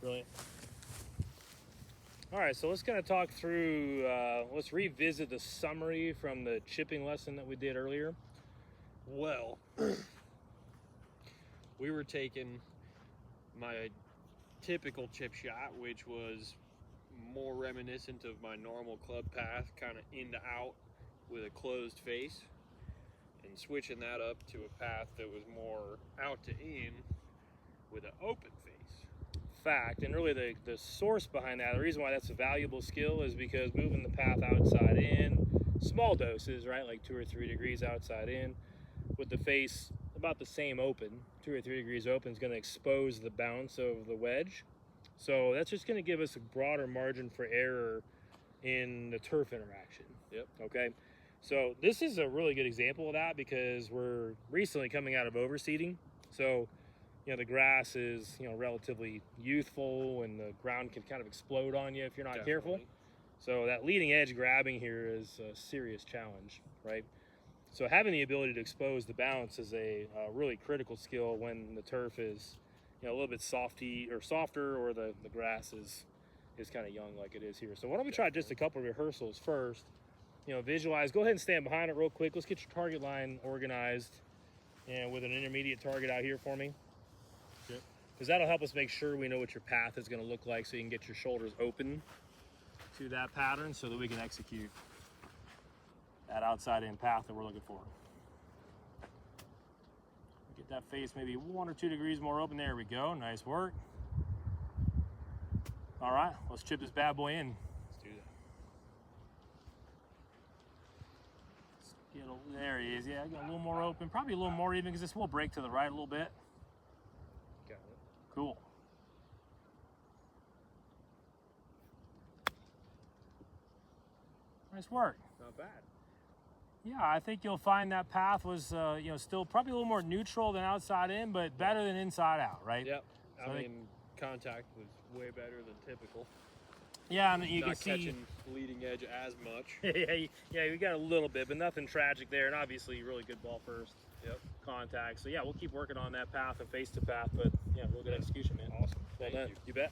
Brilliant. All right, so let's kind of talk through, let's revisit the summary from the chipping lesson that we did earlier. Well, we were taking my typical chip shot, which was more reminiscent of my normal club path, kind of in to out with a closed face, and switching that up to a path that was more out to in with an open face. Fact, and really the source behind that, the reason why that's a valuable skill is because moving the path outside in, small doses, right, like 2 or 3 degrees outside in, with the face about the same open, 2 or 3 degrees open, is going to expose the bounce of the wedge. So that's just going to give us a broader margin for error in the turf interaction. Yep. Okay. So this is a really good example of that because we're recently coming out of overseeding. So, you know, the grass is, you know, relatively youthful and the ground can kind of explode on you if you're not careful. So that leading edge grabbing here is a serious challenge, right? So having the ability to expose the bounce is a really critical skill when the turf is, you know, a little bit softer, or the grass is kind of young like it is here. So why don't we try just a couple of rehearsals first? You know, visualize. Go ahead and stand behind it real quick. Let's get your target line organized, and with an intermediate target out here for me. Yep. Because that'll help us make sure we know what your path is going to look like, so you can get your shoulders open to that pattern, so that we can execute that outside in path that we're looking for. Get that face maybe 1 or 2 degrees more open. There we go. Nice work. All right, let's chip this bad boy in. Let's do that. There he is. Yeah, I got a little more open. Probably a little more even because this will break to the right a little bit. Got it. Cool. Nice work. Not bad. Yeah, I think you'll find that path was, you know, still probably a little more neutral than outside in, but better than inside out, right? Yep. So I mean, contact was way better than typical. Yeah, and you Not can see. catching leading edge as much. yeah, we got a little bit, but nothing tragic there, and obviously really good ball first. Yep. Contact. So yeah, we'll keep working on that path and face to path, but yeah, real good execution, man. Awesome. Well Thank done. you. You bet.